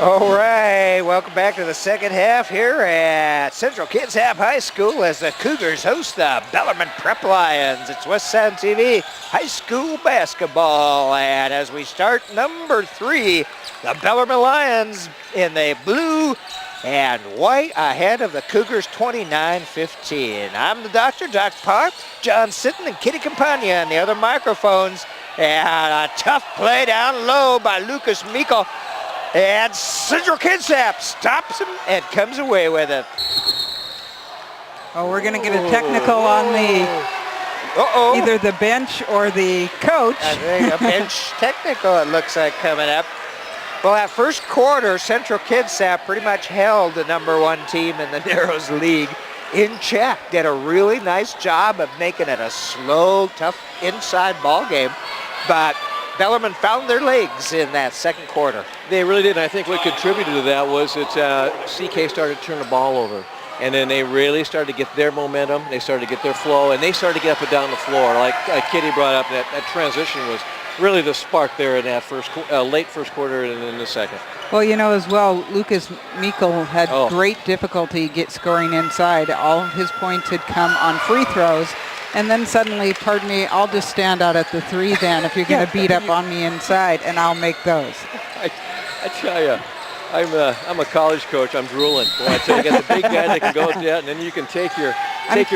All right, welcome back to the second half here at Central Kitsap High School as the Cougars host the Bellarmine Prep Lions. It's West Sound TV High School basketball, and as we start number 3, the Bellarmine Lions in the blue and white ahead of the Cougars 29-15. I'm the doctor, Dr. Parr, John Sitton, and Kitty Campagna on the other microphones, and a tough play down low by Lucas Meikle. And Central Kitsap stops him and comes away with it. Oh, we're going to get a technical on the either the bench or the coach. I think a bench technical, it looks like, coming up. Well, that first quarter, Central Kitsap pretty much held the #1 team in the Narrows League in check. Did a really nice job of making it a slow, tough inside ball game. But Bellarmine found their legs in that second quarter. They really did, and I think what contributed to that was that CK started to turn the ball over. And then they really started to get their momentum, they started to get their flow, and they started to get up and down the floor. Like Kitty brought up, that transition was really the spark there in that late first quarter and in the second. Well, you know, as well, Lucas Meikle had great difficulty scoring inside. All of his points had come on free throws. And then suddenly, pardon me, I'll just stand out at the 3 then if you're going to beat up on me inside, and I'll make those. I tell you, I'm a college coach. I'm drooling. Boy, I tell you, you got the big guy that can go with that, and then you can take your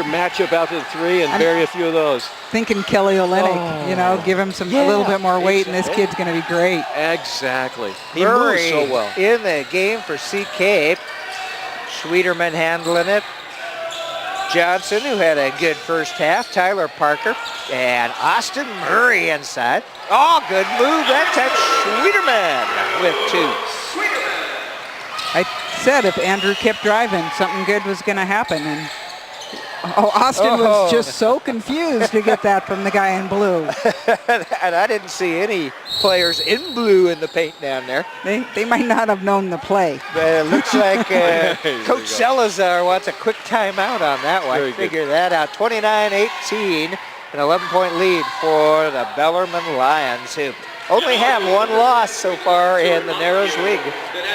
matchup out to the 3 and bury a few of those. Thinking Kelly Olynyk, you know, give him a little bit more weight, and this kid's going to be great. Exactly. He moves so well. In the game for CK. Schwederman handling it. Johnson, who had a good first half, Tyler Parker, and Austin Murray inside. Oh, good move that time. Schwederman with 2. I said if Andrew kept driving, something good was going to happen. And Austin was just so confused to get that from the guy in blue. And I didn't see any players in blue in the paint down there. They might not have known the play. But it looks like Coach Salazar wants a quick timeout on that one. Figure that out. 29-18, an 11-point lead for the Bellarmine Lions, who only have 1 loss so far in the Narrows League.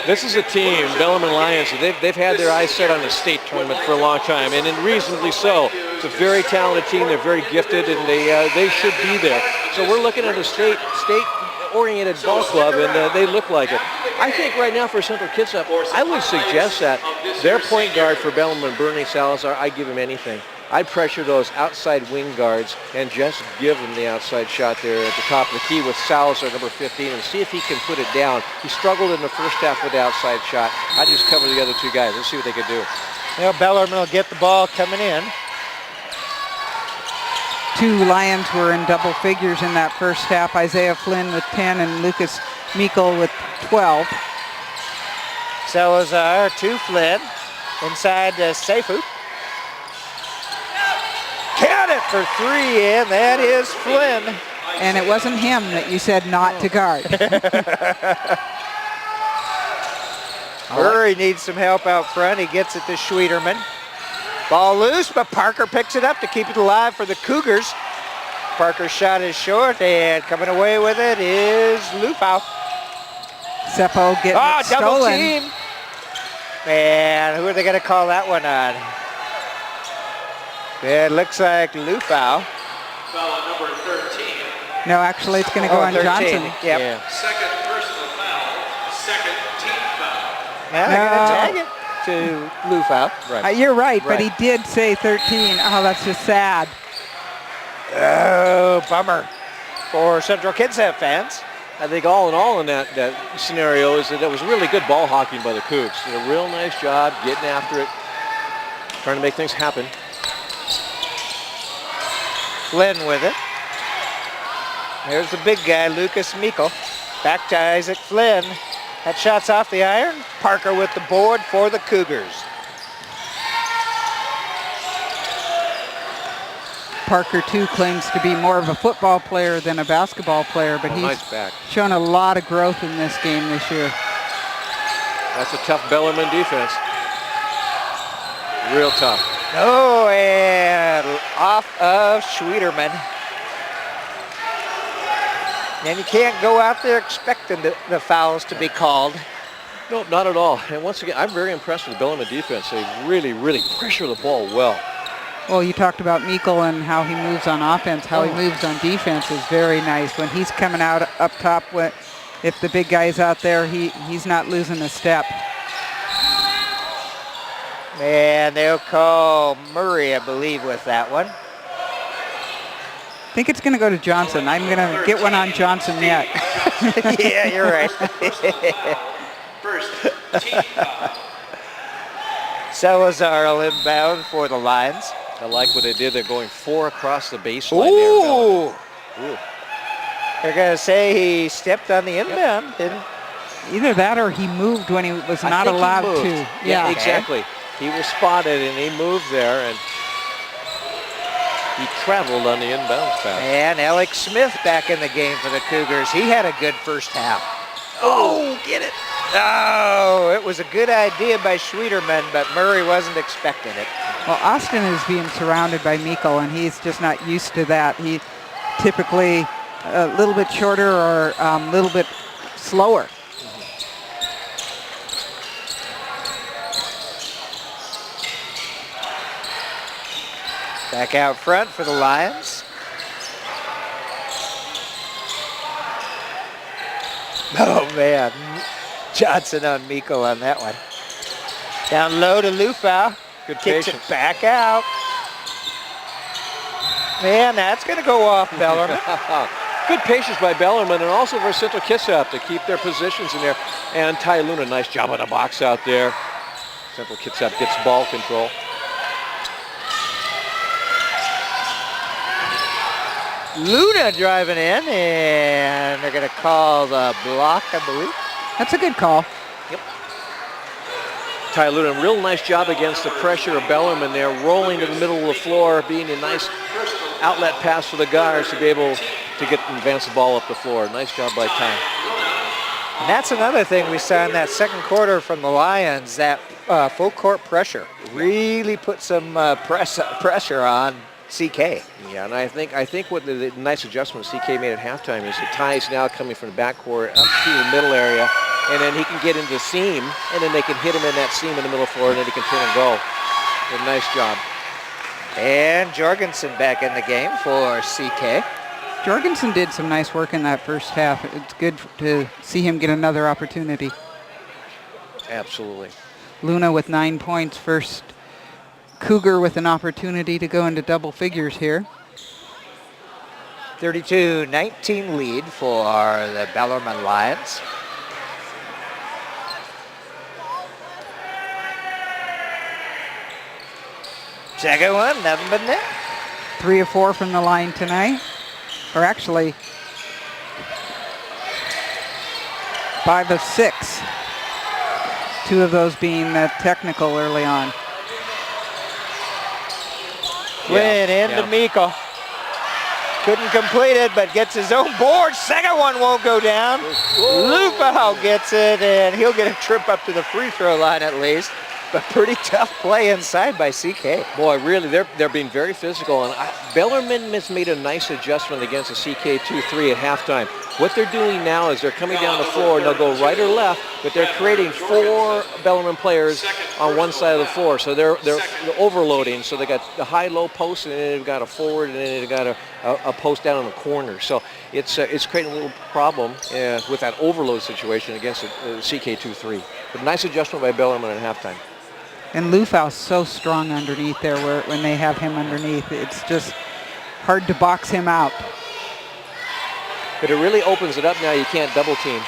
This is a team, Bellarmine Lions, they've had their eyes set on the state tournament for a long time, and reasonably so. It's a very talented team. They're very gifted, and they should be there. So we're looking at a state-oriented ball club, and they look like it. I think right now for Central Kitsap, I would suggest that their point guard for Bellarmine, Bernie Salazar, I'd give him anything. I'd pressure those outside wing guards and just give them the outside shot there at the top of the key with Salazar, number 15, and see if he can put it down. He struggled in the first half with the outside shot. I'd just cover the other 2 guys. Let's see what they could do. Well, Bellarmine will get the ball coming in. 2 Lions were in double figures in that first half. Isaiah Flynn with 10 and Lucas Meikle with 12. Salazar to Flynn. Inside Seifu. Count it for 3, and that is Flynn. And it wasn't him that you said not to guard. Murray needs some help out front. He gets it to Schwederman. Ball loose, but Parker picks it up to keep it alive for the Cougars. Parker's shot is short, and coming away with it is Lufau. Seppo getting it stolen. Double team. And who are they going to call that one on? It looks like Lufau. Foul number 13. No, actually, it's going to go on 13. Johnson. Yep. Second personal foul, second team foul. Now they're going to tag it to Lufau. Right. You're right, but he did say 13. Oh, that's just sad. Oh, bummer for Central Kitsap fans. I think all in all in that scenario is that it was really good ball hawking by the Cougs. Did a real nice job getting after it, trying to make things happen. Flynn with it. There's the big guy, Lucas Meikle. Back to Isaac Flynn. That shot's off the iron. Parker with the board for the Cougars. Parker, too, claims to be more of a football player than a basketball player, but he's shown a lot of growth in this game this year. That's a tough Bellarmine defense. Real tough. Oh, and off of Schwederman. And you can't go out there expecting the fouls to be called. No, not at all. And once again, I'm very impressed with the Bellarmine defense. They really, really pressure the ball well. Well, you talked about Meikle and how he moves on offense. How he moves on defense is very nice. When he's coming out up top, if the big guy's out there, he's not losing a step. And they'll call Murray, I believe, with that one. I think it's going to go to Johnson. I'm going to get one on Johnson yet. Yeah, you're right. First, team foul. Salazar will inbound for the Lions. I like what they did. They're going 4 across the baseline there. Ooh. They're going to say he stepped on the inbound, didn't Either that or he moved when he was I not think he allowed moved. to. Yeah, exactly. He was spotted and he moved there and he traveled on the inbounds pass. And Alex Smith back in the game for the Cougars. He had a good first half. Oh, get it. Oh, it was a good idea by Schwederman, but Murray wasn't expecting it. Well, Austin is being surrounded by Meikle, and he's just not used to that. He typically a little bit shorter or a little bit slower. Back out front for the Lions. Oh, man. Johnson on Meikle on that one. Down low to Lufau. Good Kicks patience. it back out. Man, that's going to go off Bellarmine. Good patience by Bellarmine and also for Central Kitsap to keep their positions in there. And Ty Luna, nice job on the box out there. Central Kitsap gets ball control. Luna driving in, and they're going to call the block, I believe. That's a good call. Ty Luna, real nice job against the pressure of Bellarmine there, rolling to the middle of the floor, being a nice outlet pass for the guards to be able to get and advance the ball up the floor. Nice job by Ty. And that's another thing we saw in that second quarter from the Lions, that full court pressure. Really put some pressure on CK. Yeah, and I think what the nice adjustment CK made at halftime is that Ty's now coming from the backcourt up to the middle area, and then he can get into the seam, and then they can hit him in that seam in the middle floor, and then he can turn and go. A nice job. And Jorgensen back in the game for CK. Jorgensen did some nice work in that first half. It's good to see him get another opportunity. Absolutely. Luna with 9 points, first Cougar with an opportunity to go into double figures here. 32-19 lead for the Bellarmine Lions. Second one, nothing but net. 3 of 4 from the line tonight. Or actually, 5 of 6. 2 of those being technical early on. Went into Meikle. Couldn't complete it, but gets his own board. Second one won't go down. Lufau gets it, and he'll get a trip up to the free throw line at least. But pretty tough play inside by CK. Boy, really, they're being very physical. And Bellarmine has made a nice adjustment against the CK 2-3 at halftime. What they're doing now is they're coming down the floor, and they'll go right or left, but they're creating 4 Bellarmine players on one side of the floor. So they're overloading. So they got the high-low post, and then they've got a forward, and then they've got a post down in the corner. So it's creating a little problem with that overload situation against the CK 2-3. But nice adjustment by Bellarmine at halftime. And Lufau's so strong underneath there when they have him underneath. It's just hard to box him out. But it really opens it up now. You can't double team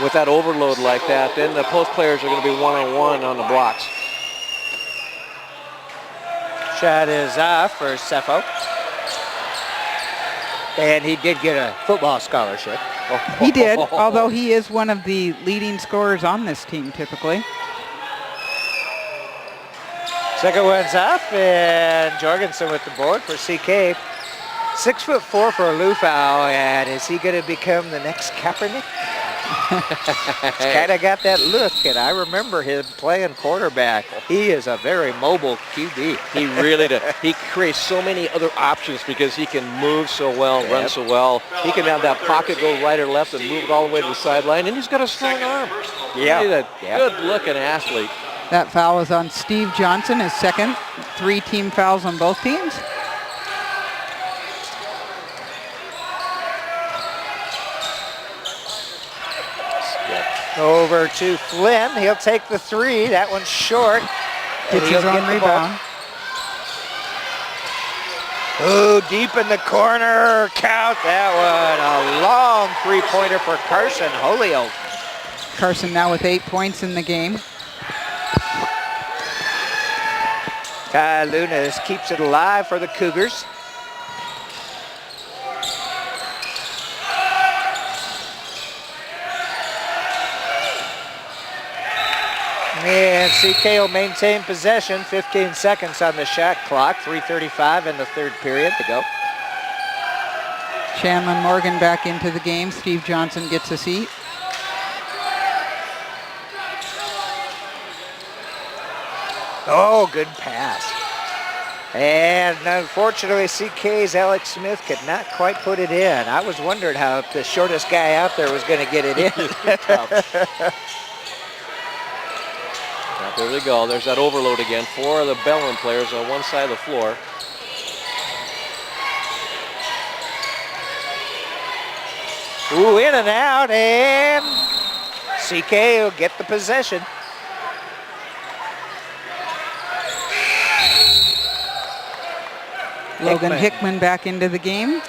with that overload like that. Then the post players are going to be one-on-one on the blocks. Shot is off for Cepho. And he did get a football scholarship. He did, although he is one of the leading scorers on this team typically. Second one's off, and Jorgensen with the board for CK. 6'4" for Lufau, and is he going to become the next Kaepernick? He's kind of got that look, and I remember him playing quarterback. He is a very mobile QB. He really does. He creates so many other options because he can move so well, run so well. He can have that pocket go right or left and move it all the way to the sideline, and he's got a strong arm. Yeah. He's a good-looking athlete. That foul is on Steve Johnson, his second. 3 team fouls on both teams. Over to Flynn. He'll take the 3. That one's short. Gets his own rebound. Oh, deep in the corner. Count that one. A long 3-pointer for Carson Holyoke. Carson now with 8 points in the game. Ty Lunas keeps it alive for the Cougars. And CK will maintain possession. 15 seconds on the shot clock. 3:35 in the third period to go. Shanlin Morgan back into the game. Steve Johnson gets a seat. Oh, good pass. And unfortunately, CK's Alex Smith could not quite put it in. I was wondering how the shortest guy out there was going to get it in. There we go. There's that overload again. 4 of the Bellarmine players on one side of the floor. Ooh, in and out, and CK will get the possession. Logan Hickman back into the game.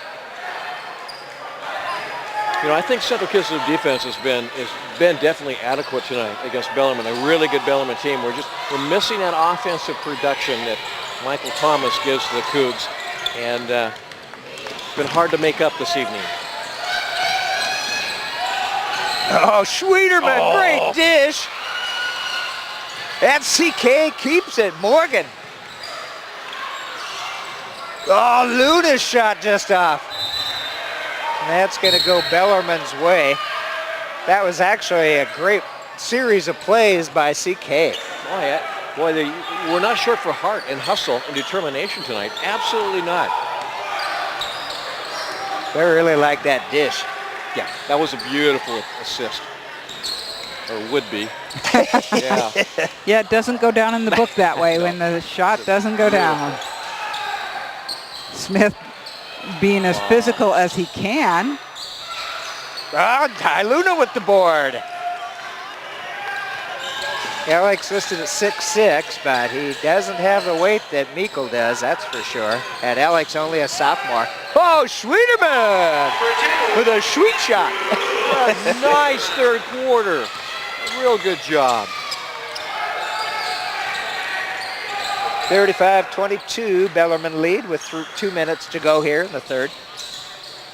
You know, I think Central Kitts' defense has been definitely adequate tonight against Bellarmine. A really good Bellarmine team. We're missing that offensive production that Michael Thomas gives to the Cougs, and it's been hard to make up this evening. Oh, Schwederman, great dish. And CK keeps it. Morgan. Oh, Luna's shot just off. And that's going to go Bellarmine's way. That was actually a great series of plays by CK. Oh, yeah. Boy, we're not short for heart and hustle and determination tonight. Absolutely not. They really like that dish. Yeah, that was a beautiful assist. Or would be. Yeah. Yeah, it doesn't go down in the book that way when the shot doesn't go down. Smith being as physical as he can. Oh, Ty Luna with the board. Alex listed at 6'6", but he doesn't have the weight that Meikle does, that's for sure. And Alex only a sophomore. Oh, Schwederman with a sweet shot. Nice third quarter. Real good job. 35-22, Bellarmine lead with 2 minutes to go here in the third.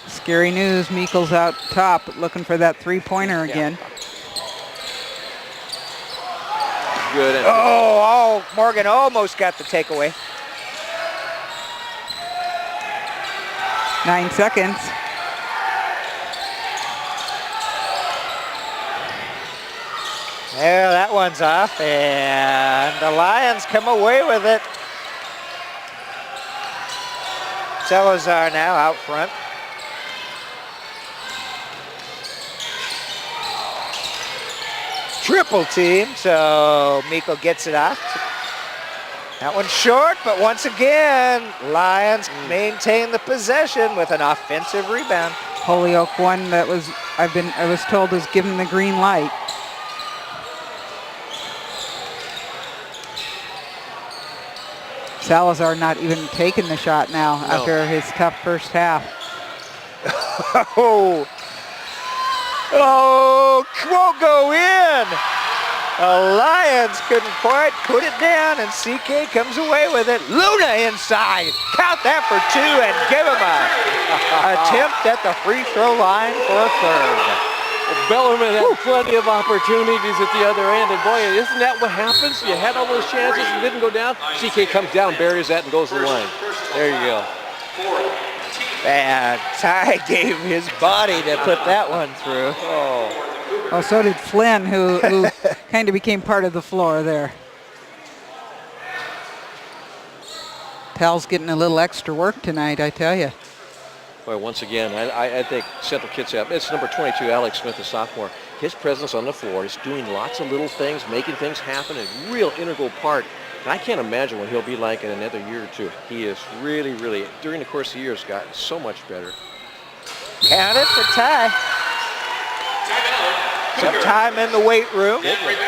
Scary news, Meikle's out top looking for that 3-pointer again. Good. Oh, Morgan almost got the takeaway. 9 seconds. Yeah, that one's off, and the Lions come away with it. Salazar now out front. Triple team, so Meikle gets it off. That one's short, but once again, Lions maintain the possession with an offensive rebound. Holyoke one that was I was told was given the green light. Salazar not even taking the shot now after his tough first half. Oh, won't go in. The Lions couldn't quite put it down, and CK comes away with it. Luna inside. Count that for 2 and give him a attempt at the free throw line for a third. Bellarmine had plenty of opportunities at the other end, and boy, isn't that what happens? You had all those chances and didn't go down. CK comes down, buries that, and goes to the line. There you go. And Ty gave his body to put that one through. Oh. Well, so did Flynn, who kind of became part of the floor there. Pal's getting a little extra work tonight, I tell you. Boy, once again, I think Central Kitsap, it's number 22, Alex Smith, a sophomore. His presence on the floor is doing lots of little things, making things happen, a real integral part. And I can't imagine what he'll be like in another year or two. He is really, really, during the course of the year, has gotten so much better. Count it for tie. Some time in the weight room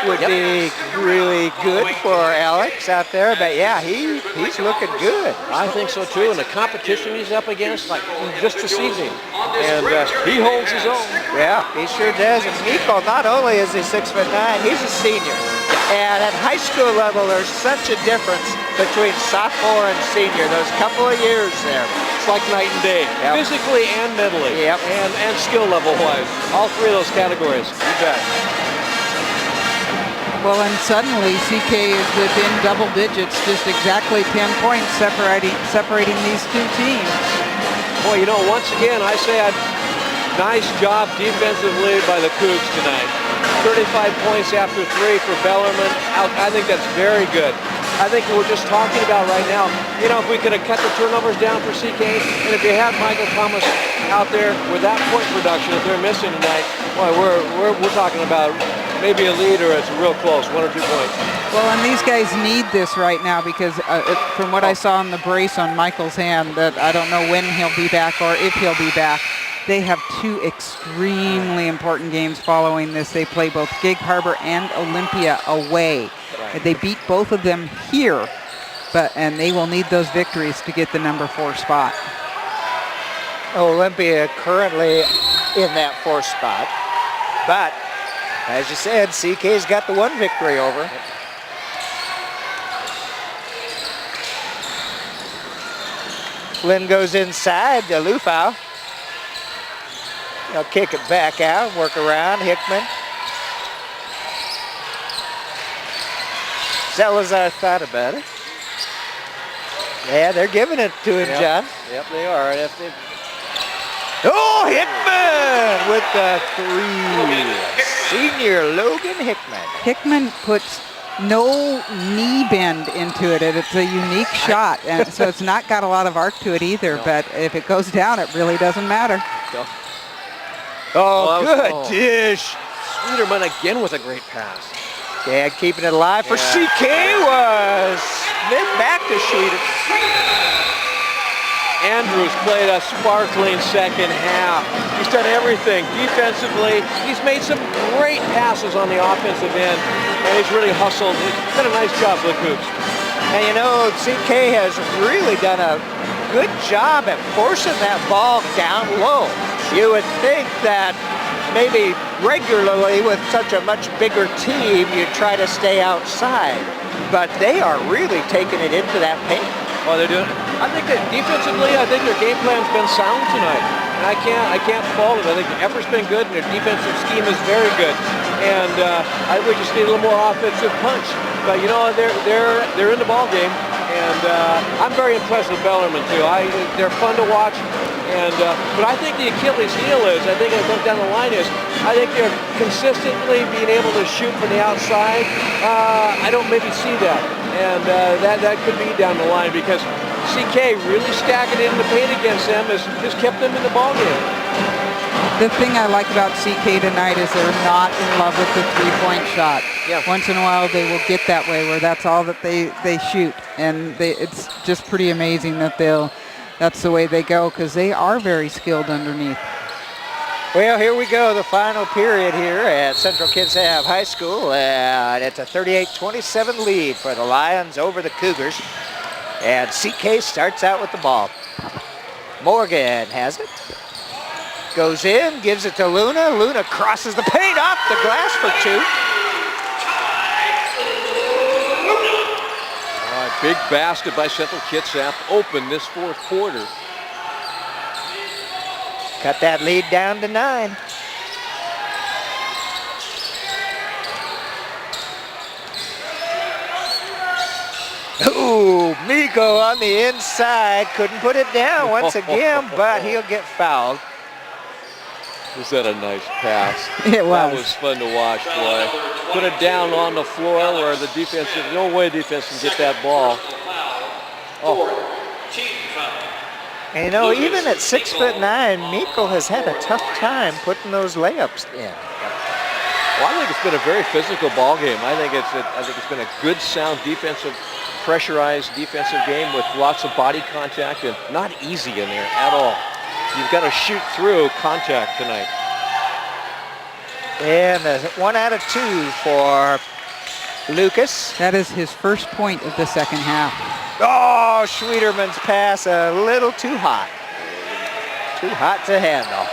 would be really good for Alex out there. But yeah, he's looking good. I think so too. And the competition he's up against, like just this evening, and he holds his own. Yeah, he sure does. And Miko, not only is he 6'9", he's a senior. And at high school level, there's such a difference between sophomore and senior. Those couple of years there. It's like night and day, physically and mentally, and skill level-wise. All three of those categories. You bet. Well, and suddenly CK is within double digits, just exactly 10 points separating these two teams. Boy, you know, once again, I say nice job defensively by the Cougs tonight. 35 points after 3 for Bellarmine. I think that's very good. I think we're just talking about right now, you know, if we could have cut the turnovers down for CK, and if you had Michael Thomas out there with that point production that they're missing tonight, boy, we're talking about maybe a lead or it's real close, 1 or 2 points. Well, and these guys need this right now because from what I saw in the brace on Michael's hand, that I don't know when he'll be back or if he'll be back. They have 2 extremely important games following this. They play both Gig Harbor and Olympia away. Right. They beat both of them here, and they will need those victories to get the number 4 spot. Olympia currently in that 4th spot. But, as you said, CK's got the 1 victory over. Flynn goes inside, the Lufau. He'll kick it back out, work around, Hickman. Salazar thought about it. Yeah, they're giving it to him, John. Yep, they are. Oh, Hickman with the 3. Senior Logan Hickman. Hickman puts no knee bend into it. It's a unique shot, and so it's not got a lot of arc to it either, but if it goes down, it really doesn't matter. Oh, good dish. Sweeterman again with a great pass. Yeah, keeping it alive for CK was Smith back to Schweeder. Andrews played a sparkling second half. He's done everything defensively. He's made some great passes on the offensive end, and he's really hustled. He's done a nice job for the Cougs. And you know, CK has really done a good job at forcing that ball down low. You would think that maybe regularly with such a much bigger team, you'd try to stay outside. But they are really taking it into that paint. Well, they're doing it. I think that defensively, I think their game plan's been sound tonight. And I can't fault it. I think the effort's been good, and their defensive scheme is very good. And I would just need a little more offensive punch. But you know, they're in the ball game, and I'm very impressed with Bellarmine too. They're fun to watch. And but I think the Achilles heel is, I think it comes down the line is, I think they're consistently being able to shoot from the outside. I don't maybe see that, and that could be down the line because CK really stacking it in the paint against them has kept them in the ball game. The thing I like about CK tonight is they're not in love with the three-point shot. Yeah. Once in a while they will get that way where that's all that they shoot, and it's just pretty amazing that that's the way they go because they are very skilled underneath. Well, here we go, the final period here at Central Kitsap High School, and it's a 38-27 lead for the Lions over the Cougars. And CK starts out with the ball. Morgan has it. Goes in, gives it to Luna. Luna crosses the paint off the glass for 2. Big basket by Central Kitsap open this 4th quarter. Cut that lead down to 9. Ooh, Miko on the inside. Couldn't put it down once again, but he'll get fouled. Was that a nice pass? It was. That was fun to watch, boy. Put it down on the floor where the defense, there's no way defense can get that ball. Oh. And you know, even at 6'9", Meikle has had a tough time putting those layups in. Well, I think it's been a very physical ball game. I think it's been a good, sound defensive, pressurized defensive game with lots of body contact and not easy in there at all. You've got to shoot through contact tonight. And 1 out of 2 for Lucas. That is his first point of the second half. Oh, Schwieterman's pass a little too hot. Too hot to handle.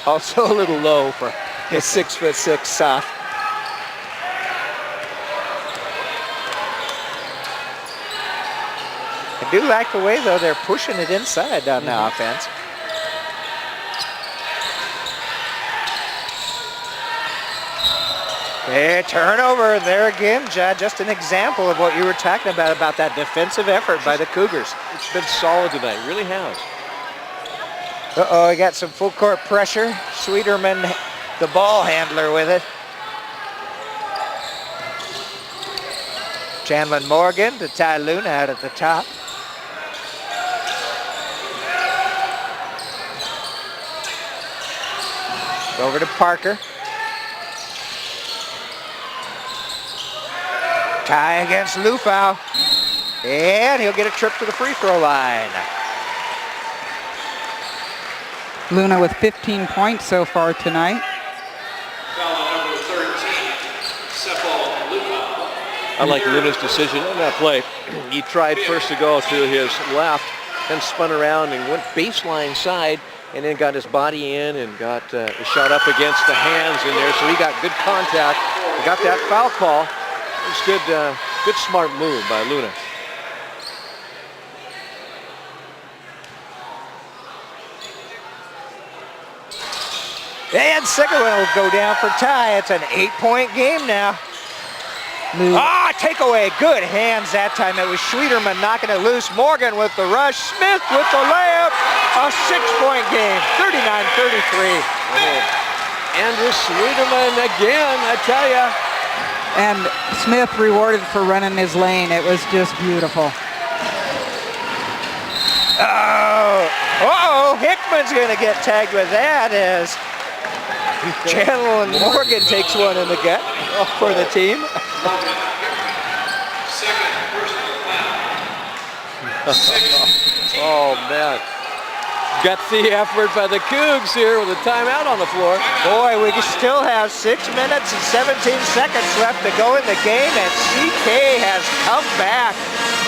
Also a little low for his 6'6" soft. I do like the way, though, they're pushing it inside on the offense. Hey, turnover, and there again, Judd, just an example of what you were talking about that defensive effort by the Cougars. It's been solid tonight, really has. Uh-oh, he got some full court pressure. Schwieterman, the ball handler with it. Chandler Morgan to Ty Luna out at the top. Over to Parker. Ty against Lufau. And he'll get a trip to the free throw line. Luna with 15 points so far tonight. Foul number 13, Seppo Lufau. I like Luna's decision on that play. He tried first to go to his left, then spun around and went baseline side, and then got his body in and got a shot up against the hands in there. So he got good contact. He got that foul call. It's good, good smart move by Luna. And second one will go down for Ty. It's an 8-point game now. Takeaway. Good hands that time. It was Schwieterman knocking it loose. Morgan with the rush. Smith with the layup. A 6-point game. 39-33. Andrew Schwieterman again, I tell ya. And Smith rewarded for running his lane. It was just beautiful. Oh, Hickman's going to get tagged with that as Chandler Morgan takes one in the gut for the team. Second personal foul. Oh, man. Gutsy effort by the Cougs here with a timeout on the floor. Boy, we still have 6 minutes and 17 seconds left to go in the game, and CK has come back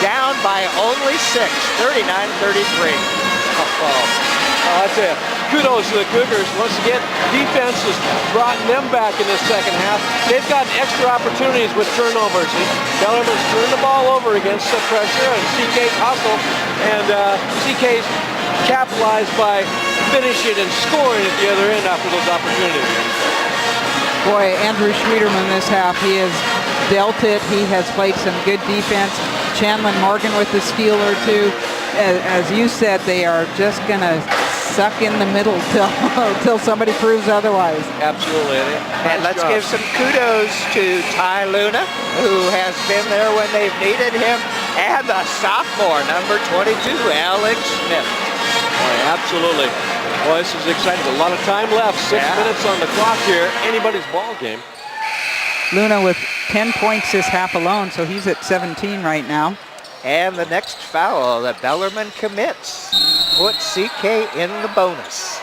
down by only 6, 39-33. I tell you, kudos to the Cougars. Once again, defense has brought them back in the second half. They've gotten extra opportunities with turnovers. Bellarmine's turned the ball over against the pressure, and CK's hustle, and CK's capitalized by finishing and scoring at the other end after those opportunities. Boy, Andrew Schwieterman this half, he has dealt it. He has played some good defense. Chandler Morgan with the steal or two. As you said, they are just going to suck in the middle till somebody proves otherwise. Absolutely. And let's give some kudos to Ty Luna, who has been there when they've needed him, and the sophomore, number 22, Alex Smith. Boy, absolutely. Boy, this is exciting. A lot of time left. 6 minutes on the clock here. Anybody's ball game. Luna with 10 points this half alone, so he's at 17 right now. And the next foul that Bellarmine commits puts CK in the bonus.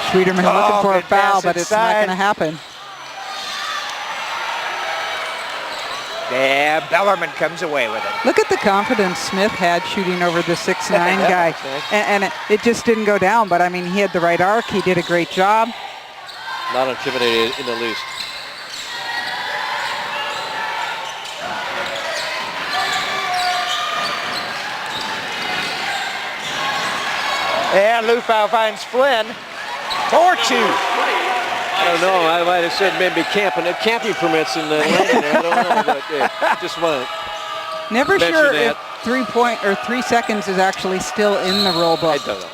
Schwieterman looking for a foul, but it's not going to happen. Yeah, Bellarmine comes away with it. Look at the confidence Smith had shooting over the 6'9" guy. And it just didn't go down, but I mean, he had the right arc. He did a great job. Not intimidated in the least. And Lufau finds Flynn. 4-2. I don't know. I might have said maybe camping permits in the lane. I don't know, but just one. Never mention sure that. if 3 seconds is actually still in the rule book. I don't know.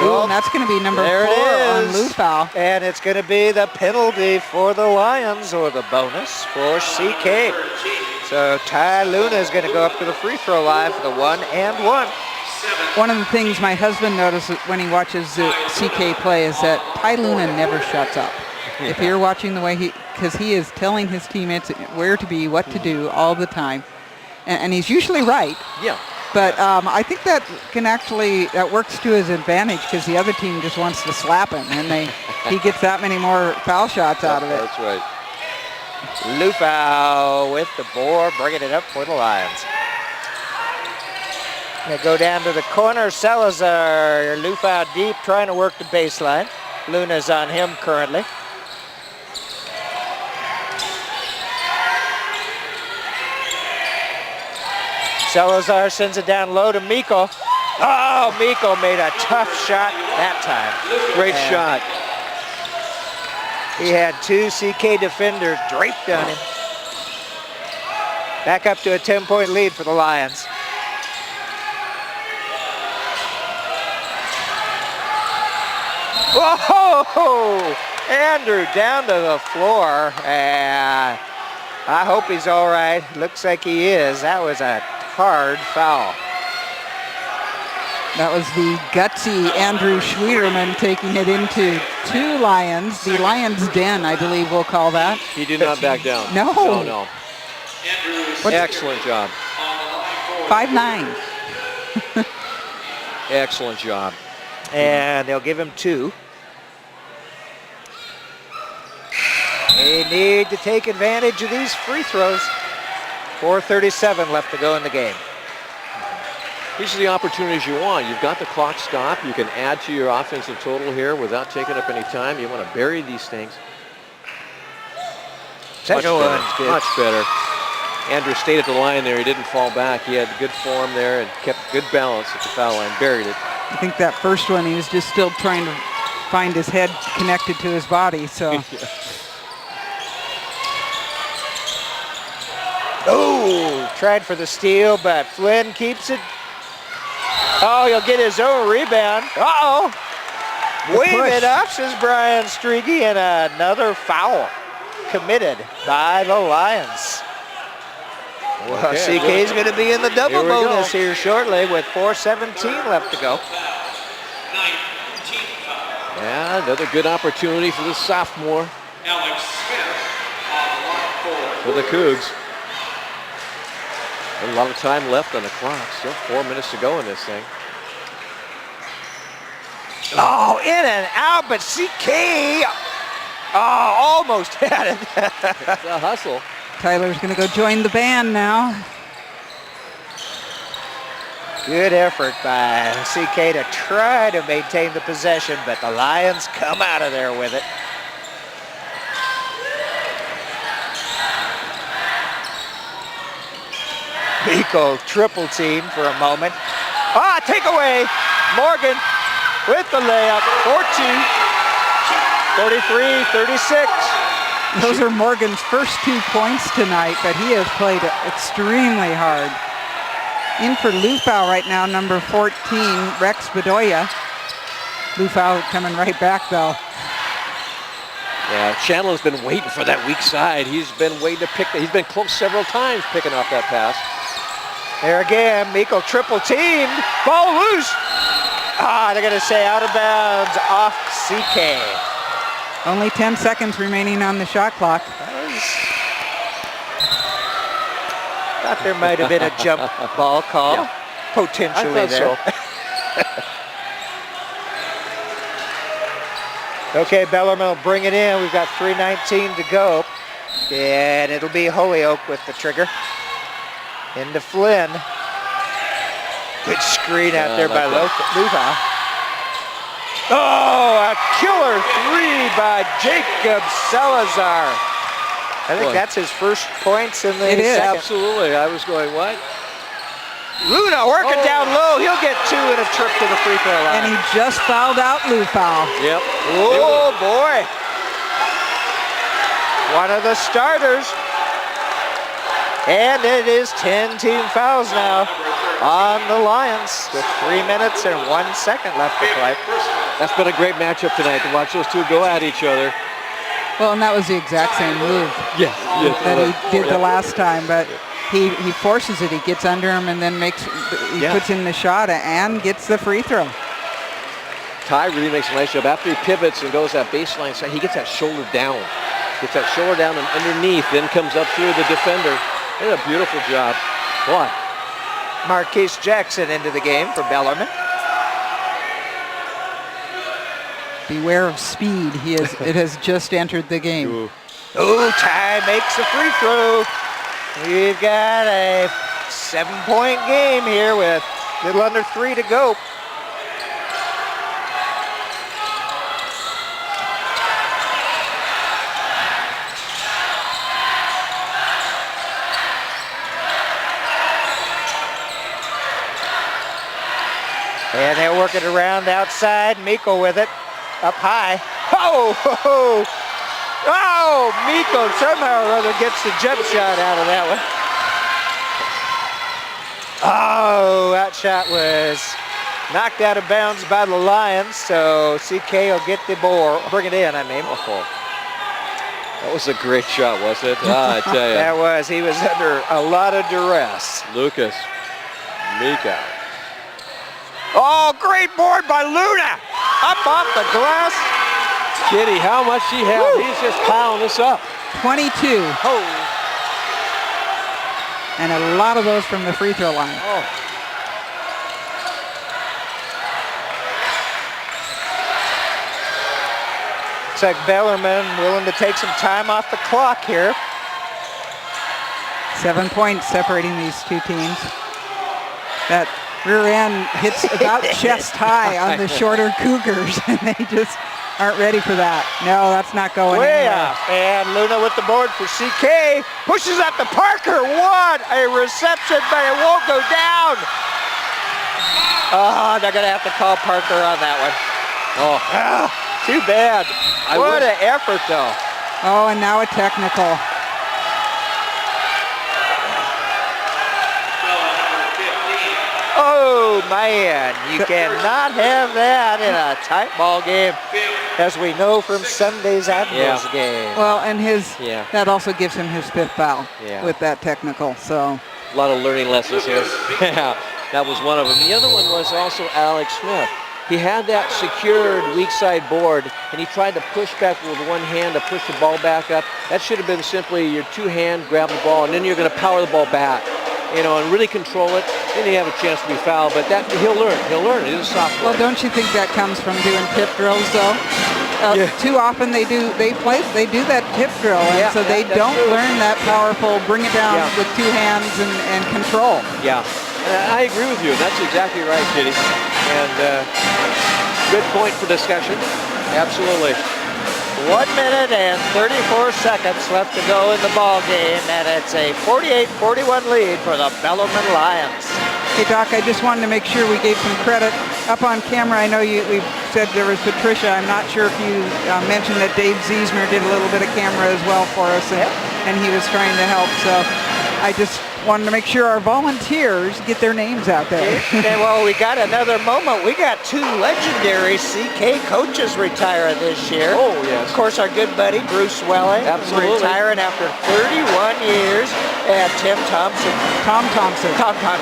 Ooh, and that's going to be number 4 There it on is. Lou foul. And it's going to be the penalty for the Lions, or the bonus for CK. So Ty Luna is going to go up to the free throw line for the 1 and 1. One of the things my husband notices when he watches the CK play is that Ty Luna never shuts up. If you're watching the way because he is telling his teammates where to be, what to do all the time. And he's usually right. Yeah. But I think that that works to his advantage because the other team just wants to slap him, and he gets that many more foul shots out of it. That's right. Lufau with the board, bringing it up for the Lions. They go down to the corner. Salazar, Lufau deep, trying to work the baseline. Luna's on him currently. Salazar sends it down low to Miko. Oh, Miko made a tough shot that time. Great shot. He had 2 CK defenders draped on him. Back up to a 10-point lead for the Lions. Whoa! Andrew down to the floor. And I hope he's all right. Looks like he is. That was a hard foul. That was the gutsy Andrew Schwieterman taking it into 2 Lions. The Lions' den, I believe we'll call that. He did not back down. No. No. What's Excellent job. 5'9". Excellent job. And they'll give him 2. They need to take advantage of these free throws. 4:37 left to go in the game. These are the opportunities you want. You've got the clock stop. You can add to your offensive total here without taking up any time. You want to bury these things. Second one's good. Much better. Andrew stayed at the line there. He didn't fall back. He had good form there and kept good balance at the foul line. Buried it. I think that first one, he was just still trying to find his head connected to his body, so. Oh, tried for the steal, but Flynn keeps it. Oh, he'll get his own rebound. Uh-oh. Wave it up, says Brian Strigi, and another foul committed by the Lions. Well, Okay, CK's going to be in the double Here we go. bonus here shortly with 4:17 left to go. Yeah, another good opportunity for the sophomore. Alex Smith on the line For the Cougs. A lot of time left on the clock. Still 4 minutes to go in this thing. Oh, in and out, but CK almost had it. It's a hustle. Tyler's going to go join the band now. Good effort by CK to try to maintain the possession, but the Lions come out of there with it. Miko triple team for a moment. Take away. Morgan with the layup. 4-2. 43-36. Those are Morgan's first 2 points tonight, but he has played extremely hard. In for Lufau right now, number 14, Rex Bedoya. Lufau coming right back, though. Yeah, Chandler's been waiting for that weak side. He's been waiting to pick that. He's been close several times picking off that pass. There again, Miko triple teamed. Ball loose. They're going to say out of bounds off CK. Only 10 seconds remaining on the shot clock. Thought there might have been a jump ball call. Yeah. Potentially I there. thought Okay, Bellarmine will bring it in. We've got 3:19 to go. And it'll be Holyoke with the trigger. Into Flynn. Good screen out there by Lufau. Oh, a killer 3 by Jacob Salazar. I think that's his first points in the It is. second. Absolutely. I was going, what? Luna working down low. He'll get 2 and a trip to the free throw line. And he just fouled out Lufau. Yep. Oh, boy. One of the starters. And it is 10 team fouls now on the Lions with 3 minutes and 1 second left to play. That's been a great matchup tonight to watch those two go at each other. Well, and that was the exact same move that he did the last time, but he forces it. He gets under him and then puts in the shot and gets the free throw. Ty really makes a nice job. After he pivots and goes that baseline side, he gets that shoulder down. Gets that shoulder down and underneath, then comes up through the defender. Did a beautiful job. Boy. Marquise Jackson into the game for Bellarmine. Beware of speed. It has just entered the game. Ooh. Oh, Ty makes a free throw. We've got a 7-point game here with a little under 3 to go. And they're working around outside. Meikle with it, up high. Oh, oh, oh, Meikle somehow or other gets the jump shot out of that one. Oh, that shot was knocked out of bounds by the Lions, so CK will get the ball, bring it in, I mean. Oh. That was a great shot, wasn't it? I tell you. That was. He was under a lot of duress. Lucas, Mika. Oh, great board by Luna. Up off the glass. Kitty, how much she has? He's just piling this up. 22. Oh. And a lot of those from the free throw line. Oh. Looks like Bellarmine willing to take some time off the clock here. 7 points separating these two teams. That rear end hits about chest high on the shorter Cougars, and they just aren't ready for that. No, that's not going Way anywhere. off. And Luna with the board for CK. Pushes up to Parker. What a reception, but it won't go down. Oh, they're going to have to call Parker on that one. Oh. Too bad. What an effort, though. Oh, and now a technical. Oh, man, you cannot have that in a tight ball game, as we know from Sunday's Admirals game. Well, and that also gives him his 5th foul with that technical. So a lot of learning lessons here. Yeah, that was one of them. The other one was also Alex Smith. He had that secured weak side board, and he tried to push back with one hand to push the ball back up. That should have been simply your 2-hand grab the ball, and then you're going to power the ball back, and really control it. Then you have a chance to be fouled, but that he'll learn. He'll learn. He's a sophomore. Well, don't you think that comes from doing tip drills, though? Too often they do that tip drill, and so they don't learn that powerful bring it down with 2 hands and control. Yeah. I agree with you. That's exactly right, Kitty. And good point for discussion. Absolutely. 1 minute and 34 seconds left to go in the ball game, and it's a 48-41 lead for the Bellarmine Lions. Hey, Doc, I just wanted to make sure we gave some credit. Up on camera, I know we said there was Patricia. I'm not sure if you mentioned that Dave Ziesmer did a little bit of camera as well for us, and he was trying to help. So I just wanted to make sure our volunteers get their names out there. And well, we got another moment. We got 2 legendary CK coaches retiring this year. Oh, yes. Of course, our good buddy Bruce Welling, absolutely, retiring after 31 years, and Tom Thompson.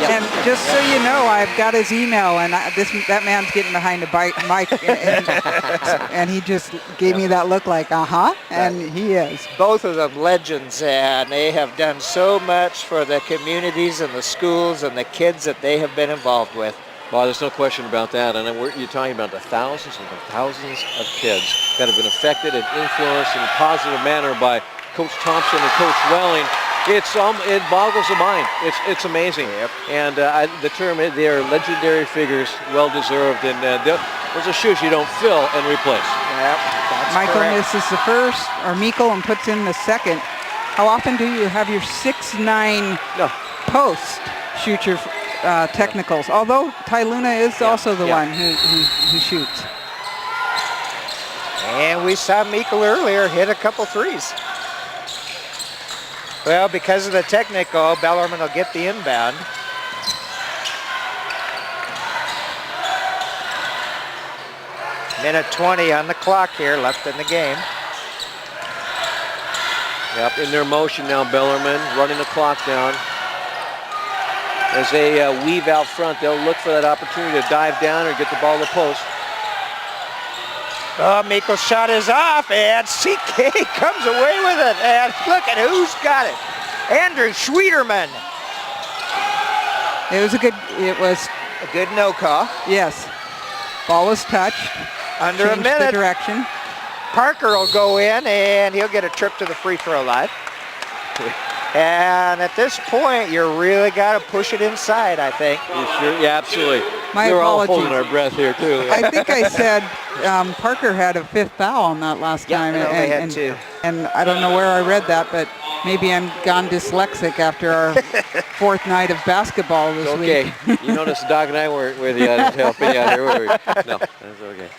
And just so you know, I've got his email, and that man's getting behind a mic, and he just gave me that look like, and he is. Both of them legends, and they have done so much for the communities and the schools and the kids that they have been involved with. Well, there's no question about that. And you're talking about the thousands and the thousands of kids that have been affected and influenced in a positive manner by Coach Thompson and Coach Welling. It boggles the mind. It's amazing. And the term, they are legendary figures, well deserved. And those are shoes you don't fill and replace. Michael misses the first, or Meikle, and puts in the second. How often do you have your 6'9" post shoot your technicals? Although Ty Luna is also the one who shoots. And we saw Meikle earlier hit a couple threes. Well, because of the technical, Bellarmine will get the inbound. Minute 20 on the clock here, left in the game. Yep, in their motion now, Bellarmine running the clock down. As they weave out front, they'll look for that opportunity to dive down or get the ball to the post. Oh, Meekel's shot is off, and CK comes away with it. And look at who's got it. Andrew Schwederman. It was A good no call. yes. Ball was touched. Under a Changed the minute. direction. Parker will go in, and he'll get a trip to the free throw line. And at this point, you really got to push it inside, I think. You sure? Yeah, absolutely. My We're all apologies. holding our breath here, too. I think I said Parker had a 5th foul on that last Yeah, time. no, they had two. And I don't know where I read that, but maybe I'm gone dyslexic after our 4th night of basketball this Okay. week. You notice Doc and I weren't with you to help you out here, were we? No, that's okay.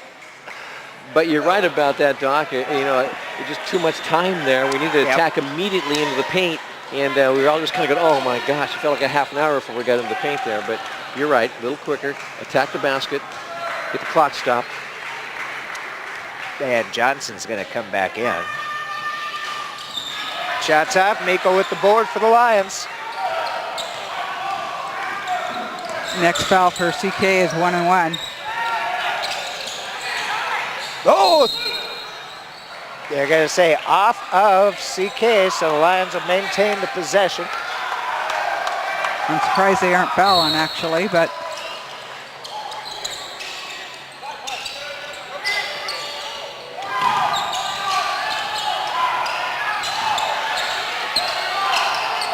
But you're right about that, Doc. You know, it's just too much time there. We need to attack immediately into the paint. And we were all just kind of going, oh my gosh, it felt like a half an hour before we got into the paint there. But you're right, a little quicker, attack the basket, get the clock stopped. And Johnson's going to come back in. Shots up, Miko with the board for the Lions. Next foul for CK is 1-1. Oh! They're going to say off of CK, so the Lions will maintain the possession. I'm surprised they aren't fouling, actually, but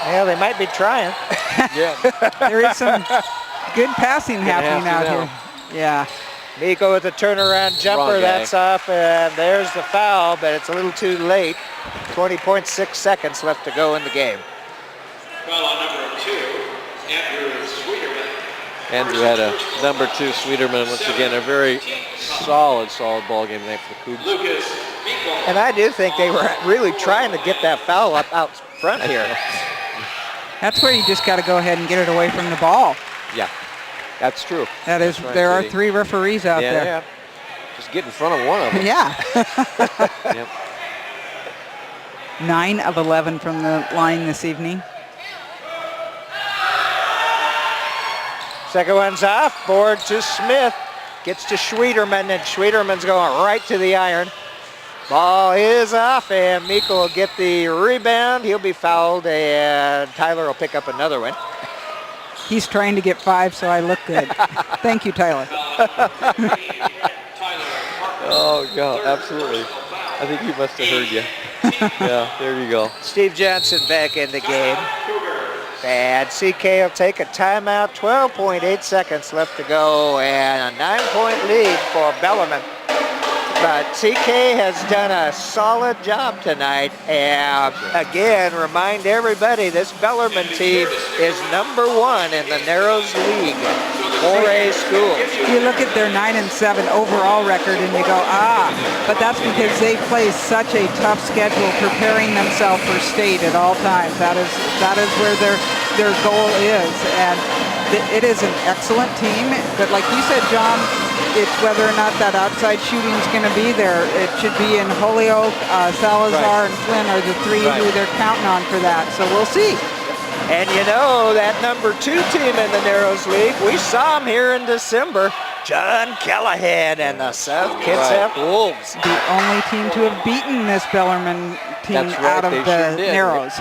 Well, they might be trying. Yeah. there is some good passing happening out now. here. Yeah. Miko with the turnaround jumper, Wrong guy. that's off, and there's the foul, but it's a little too late. 20.6 seconds left to go in the game. Foul on number 2, Andrew Schwederman. Andrew had a number 2, Schwederman, once again, a very solid ball game tonight for the Cougs. Lucas Meekel. And I do think they were really trying to get that foul up out front here. That's where you just got to go ahead and get it away from the ball. Yeah, that's true. That is, That's right, there are Katie. 3 referees out there. Yeah. Just get in front of one of them. Yeah. Yep. 9 of 11 from the line this evening. Second one's off, board to Smith. Gets to Schwederman, and Schwederman's going right to the iron. Ball is off, and Miko will get the rebound. He'll be fouled, and Tyler will pick up another one. He's trying to get 5, so I look good. Thank you, Tyler. Oh, God, absolutely. I think he must have heard you. Yeah, there you go. Steve Johnson back in the game. And CK will take a timeout. 12.8 seconds left to go, and a 9-point lead for Bellarmine. But CK has done a solid job tonight. And again, remind everybody, this Bellarmine team is number 1 in the Narrows League. 4A school. You look at their 9-7 overall record and you go, but that's because they play such a tough schedule, preparing themselves for state at all times. That is where their goal is, and it is an excellent team. But like you said, John, it's whether or not that outside shooting is going to be there. It should be in Holyoke, Salazar, and Flynn are the 3 who they're counting on for that. So we'll see. And you know, that number 2 team in the Narrows League, we saw him here in December. John Callahan and the South Kitsap Wolves. The only team to have beaten this Bellarmine team That's right, out of they the sure did. Narrows.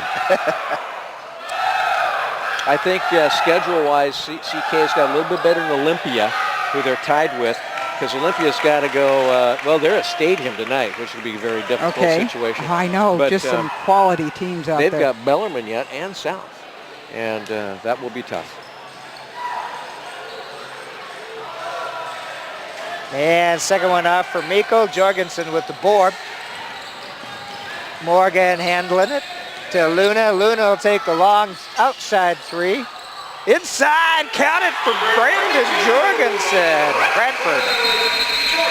I think schedule-wise, CK's got a little bit better than Olympia, who they're tied with, because Olympia's got to go, well, they're at Stadium tonight, which would be a very difficult situation. I know, But, just some quality teams out there. They've got Bellarmine yet and South, and that will be tough. And second one off for Miko. Jorgensen with the board. Morgan handling it to Luna. Luna will take the long outside 3. Inside, counted for Brandon Jorgensen, Bradford.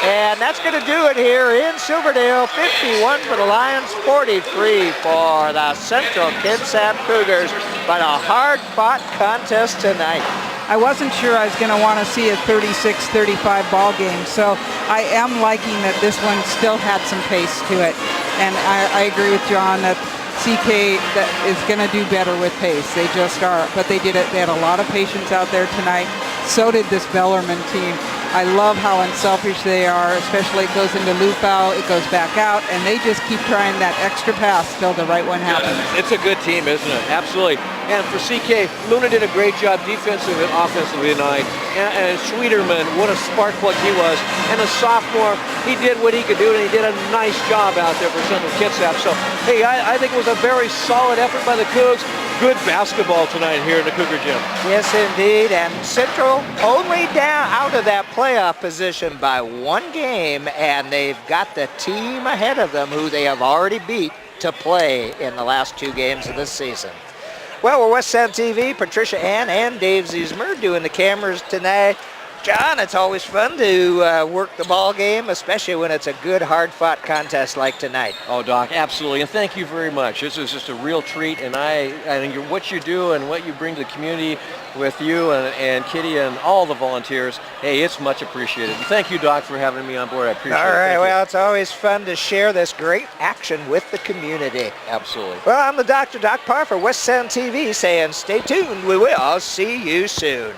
And that's going to do it here in Silverdale. 51 for the Lions, 43 for the Central Kitsap Cougars. But a hard-fought contest tonight. I wasn't sure I was going to want to see a 36-35 ball game, so I am liking that this one still had some pace to it. And I agree with John that CK that is going to do better with pace. They just are, but they did it. They had a lot of patience out there tonight. So did this Bellarmine team. I love how unselfish they are, especially it goes into loop out, it goes back out, and they just keep trying that extra pass till the right one happens. It's a good team, isn't it? Absolutely. And for CK, Luna did a great job defensively and offensively tonight. And Schwederman, what a spark plug he was. And a sophomore, he did what he could do, and he did a nice job out there for Central Kitsap. So, hey, I think it was a very solid effort by the Cougs. Good basketball tonight here in the Cougar Gym. Yes, indeed. And Central only down out of that playoff position by one game, and they've got the team ahead of them who they have already beat to play in the last 2 games of this season. Well, we're West Sound TV, Patricia Ann and Dave Ziesmer doing the cameras tonight. John, it's always fun to work the ball game, especially when it's a good, hard-fought contest like tonight. Oh, Doc, absolutely, and thank you very much. This is just a real treat, and I think what you do and what you bring to the community with you and Kitty and all the volunteers, hey, it's much appreciated. And thank you, Doc, for having me on board. I appreciate it. All right, Thank well, you. it's always fun to share this great action with the community. Absolutely. Well, I'm the Dr. Doc Parr for West Sound TV saying stay tuned. We will see you soon.